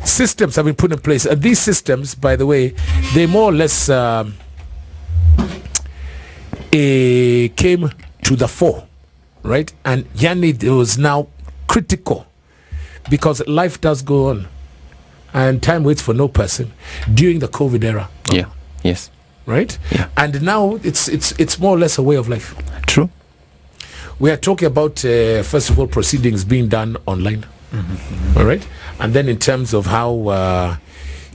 systems have been put in place. These systems, by the way, they more or less came to the fore, right? And yani, it was now critical because life does go on and time waits for no person during the COVID era. Yeah. Yes. Right? Yeah. And now it's more or less a way of life. True. We are talking about, first of all, proceedings being done online. All right? And then in terms of how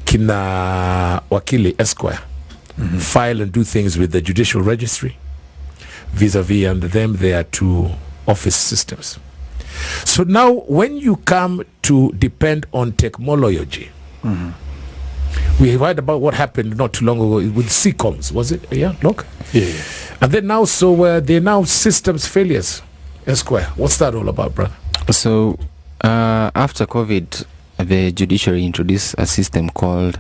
Kina Wakili Esquire file and do things with the judicial registry, vis-a-vis, and them, they are two office systems. So now when you come to depend on technology, we heard about what happened not too long ago with CCOMs, was it? Yeah, look. Yeah. And then now, so they're now systems failures. Esquire, what's that all about, brother? So after COVID, the judiciary introduced a system called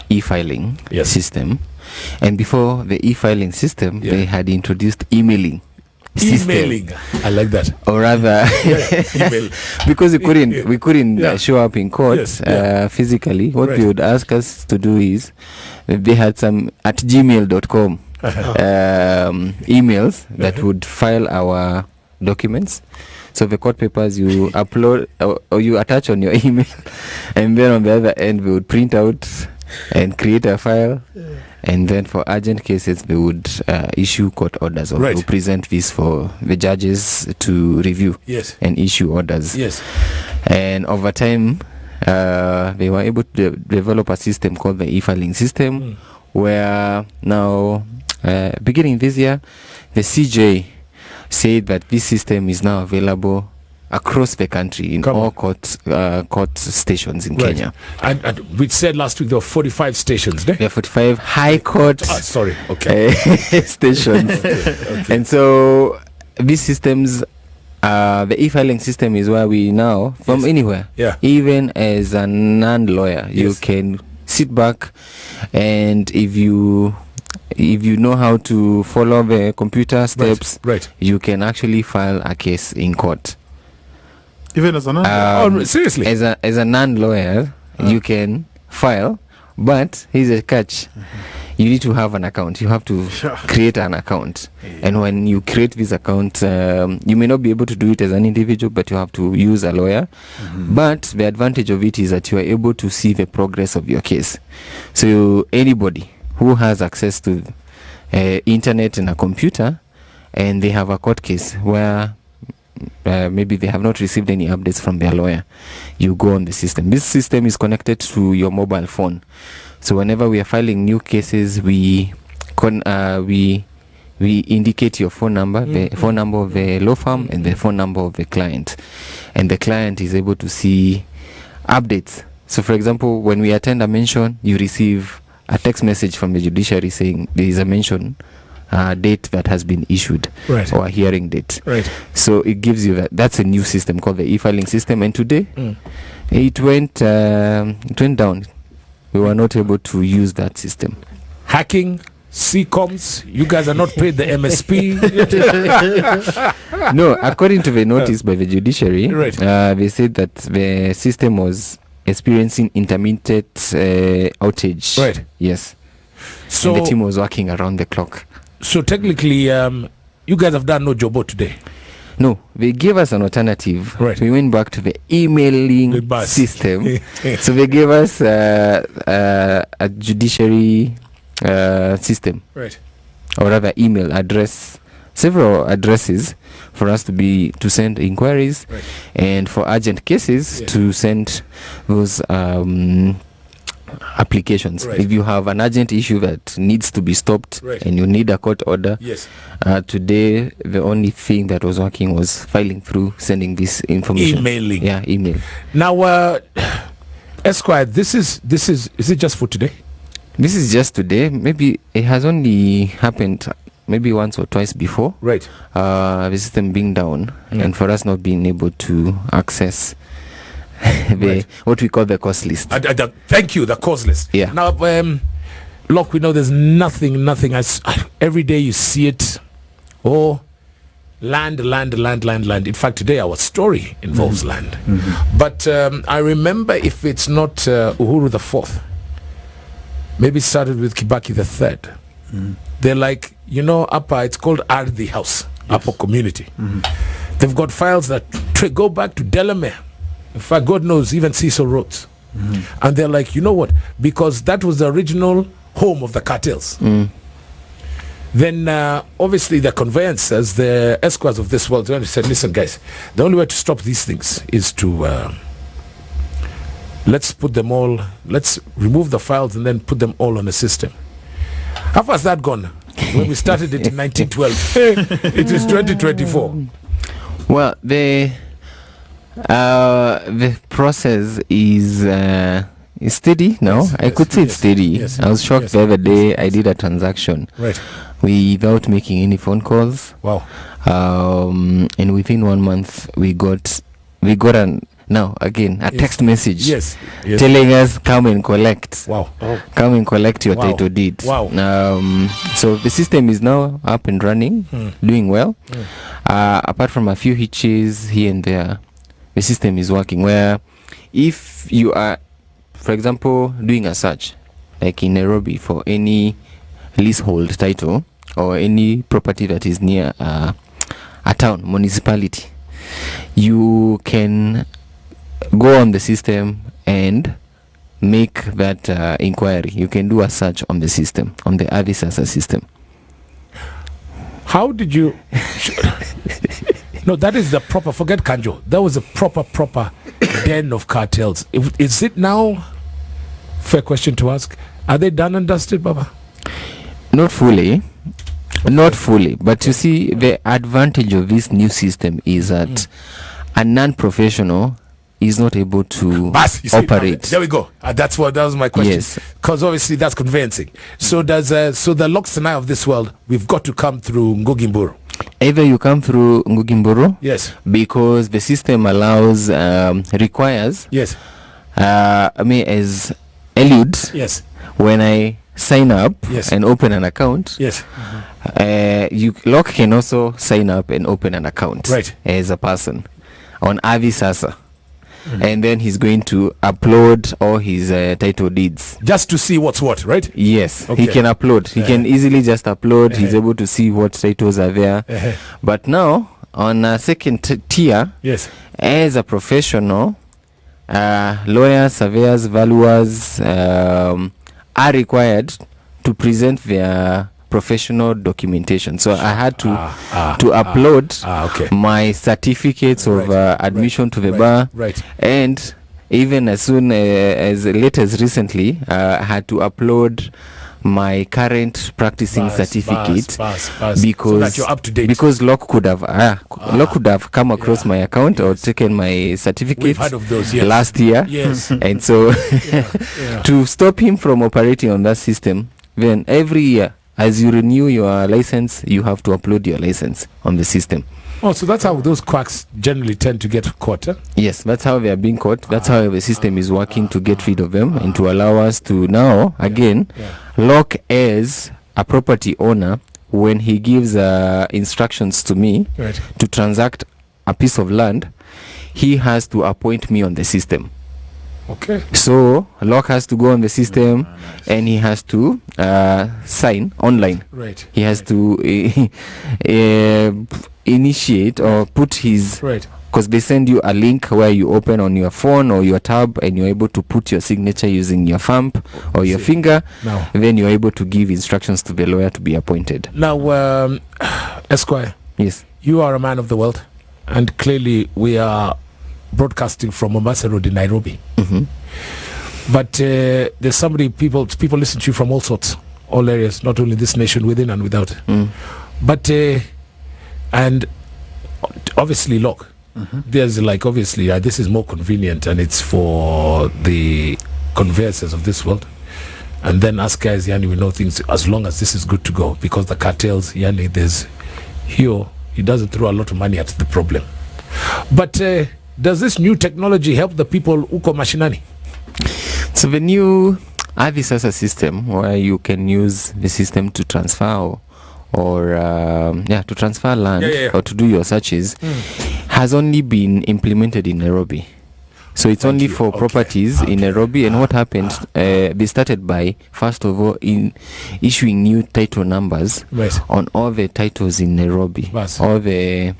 e-filing system. And before the e-filing system, they had introduced emailing system. Emailing, I like that. Or rather, email. Because we couldn't show up in court physically. What they would ask us to do is, they had some at gmail.com emails that would file our documents. So the court papers you upload or you attach on your email, and then on the other end we would print out and create a file. And then for urgent cases, they would issue court orders or to present this for the judges to review and issue orders. Yes. And over time, they were able to develop a system called the e-filing system, where now, beginning this year, the CJ said that this system is now available across the country in all court stations in Kenya. And we said last week there were 45 stations. There are 45 high court stations. Okay. And so these systems, the e-filing system is where we now, from anywhere, even as a non-lawyer, you can sit back, and if you know how to follow the computer steps, you can actually file a case in court. Even as a non-lawyer? Seriously? As a non-lawyer, you can file, but here's a catch. You need to have an account. You have to create an account. And when you create this account, you may not be able to do it as an individual, but you have to use a lawyer. But the advantage of it is that you are able to see the progress of your case. So anybody who has access to internet and a computer, and they have a court case where maybe they have not received any updates from their lawyer, you go on the system. This system is connected to your mobile phone. So whenever we are filing new cases, we indicate your phone number, the phone number of the law firm, and the phone number of the client. And the client is able to see updates. So for example, when we attend a mention, you receive a text message from the judiciary saying there is a mention date that has been issued, or a hearing date. So it gives you that. That's a new system called the e-filing system. And today, it went down. We were not able to use that system. Hacking, CCOMs, you guys are not paid the MSP. No, according to the notice by the judiciary, they said that the system was experiencing intermittent outage. Yes. So and the team was working around the clock. So technically, you guys have done no job today. No, they gave us an alternative. We went back to the emailing system. So they gave us a judiciary system, or rather email address, several addresses for us to send inquiries, and for urgent cases to send those applications. If you have an urgent issue that needs to be stopped and you need a court order, today the only thing that was working was filing through, sending this information. Emailing. Yeah, email. Now, Esquire, is it just for today? This is just today. Maybe it has only happened maybe once or twice before. The system being down and for us not being able to access what we call the course list. Thank you, the course list. Yeah. Now, look, we know there's nothing. Every day you see it. Oh, Land. In fact, today our story involves land. But I remember, if it's not Uhuru the Fourth, maybe it started with Kibaki the Third. They're like, it's called Ardhi House, Upper Community. They've got files that go back to Delamere. In fact, God knows, even Cecil Roads. And they're like, you know what? Because that was the original home of the cartels. Then obviously the conveyancers, the esquires of this world, said, listen guys, the only way to stop these things is to let's remove the files and then put them all on a system. How far has that gone? When we started it in 1912, it is 2024. Well, the process is steady now. Yes, I could say it's steady. Yes, I was shocked the other day. I did a transaction without making any phone calls. Wow. And within 1 month we got a text message telling us, come and collect. Wow. Come and collect your title deed. Wow. So the system is now up and running, doing well. Apart from a few hitches here and there, the system is working, where if you are, for example, doing a search like in Nairobi for any leasehold title or any property that is near a town, municipality, you can go on the system and make that inquiry. You can do a search on the system, on the Avisasa system. How did you... No, that is the proper... Forget Kanjo. That was a proper den of cartels. Is it now... Fair question to ask. Are they done and dusted, Baba? Not fully. But you see, the advantage of this new system is that a non-professional is not able to operate. There we go. That was my question. Yes. Because obviously that's conveyancing. So the Locks and I of this world, we've got to come through Ngugi Mburu. Either you come through Ngugi Mburu, yes, because the system requires, yes, as Eliud, yes, when I sign up yes, and open an account, yes, Lock can also sign up and open an account, right, as a person on Avisasa. And then he's going to upload all his title deeds. Just to see what's what, right? Yes, okay. He can upload. He can easily just upload. He's able to see what titles are there. But now, on a second tier, yes, as a professional, lawyers, surveyors, valuers are required to present their professional documentation. So I had to upload my certificates of admission to the bar, and even as soon as late as recently, I had to upload my current practicing certificate because so that you're up to date. Because Lock could have come across my account or taken my certificate. We've heard of those, last year, and so to stop him from operating on that system, then every year, as you renew your license, you have to upload your license on the system. Oh, so that's how those quacks generally tend to get caught, eh? Yes, that's how they are being caught. That's how the system is working to get rid of them and to allow us to now, again, Lock as a property owner, when he gives instructions to me to transact a piece of land, he has to appoint me on the system. Okay. So Lock has to go on the system and he has to sign online. Right. He has to initiate or put his... Because they send you a link where you open on your phone or your tab and you're able to put your signature using your thumb or your finger. Now, and then you're able to give instructions to the lawyer to be appointed. Now, Esquire. Yes. You are a man of the world. And clearly we are broadcasting from Mombasa Road in Nairobi. But there's people listen to you from all sorts, all areas, not only this nation, within and without. But and obviously Lock, there's like obviously this is more convenient and it's for the conveyancers of this world. And then us guys, we know things as long as this is good to go, because the cartels, there's he doesn't throw a lot of money at the problem. But does this new technology help the people uko mashinani? So the new Avisasa system, where you can use the system to transfer or to transfer land or to do your searches has only been implemented in Nairobi. So it's only for properties in Nairobi. And what happened, they started by, first of all, in issuing new title numbers on all the titles in Nairobi. All the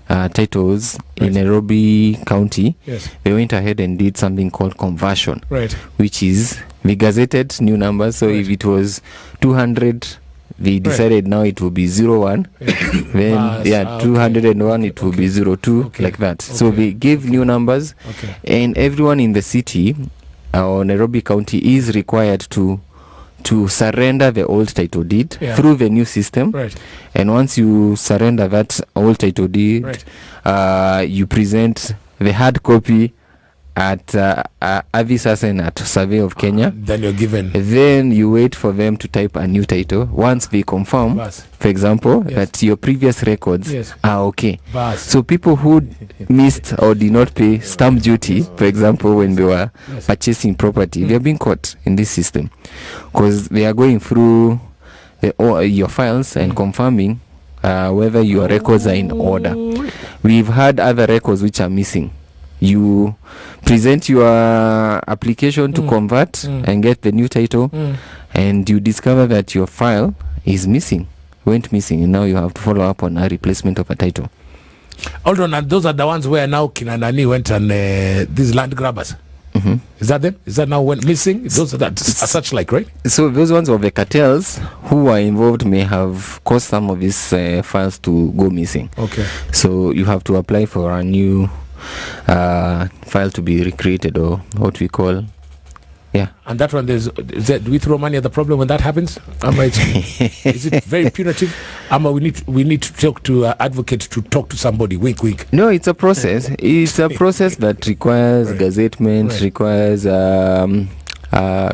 titles in Nairobi County. They went ahead and did something called conversion, which is they gazetted new numbers. So if it was 200, they decided now it will be 01. Then 201 it will be 02, like that. So they gave new numbers, and everyone in the city or Nairobi County is required to surrender the old title deed through the new system. And once you surrender that old title deed, you present the hard copy at Avis and at Survey of Kenya. Then you're given. Then you wait for them to type a new title. Once they confirm, for example, that your previous records are okay. So people who missed or did not pay stamp duty, for example, when they were purchasing property, they are being caught in this system because they are going through your files and confirming whether your records are in order. We've had other records which are missing. You present your application to convert and get the new title, and you discover that your file is went missing, and now you have to follow up on a replacement of a title. Hold on, and those are the ones where now Kinanani went and these land grabbers. Is that them? Is that now went missing? Those are that such like, right? So those ones of the cartels who are involved may have caused some of these files to go missing. So you have to apply for a new file to be recreated, or what we call and that one do we throw money at the problem when that happens? Is it very punitive? We need to talk to advocate to talk to somebody. Wink. No, it's a process. It's a process that requires gazettement, requires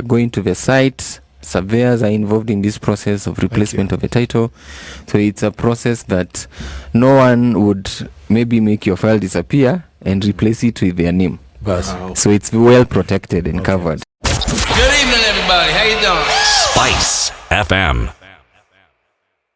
going to the site. Surveyors are involved in this process of replacement of a title. So it's a process that no one would maybe make your file disappear and replace it with their name. So it's well protected and covered. Good evening, everybody. How you doing? Spice FM.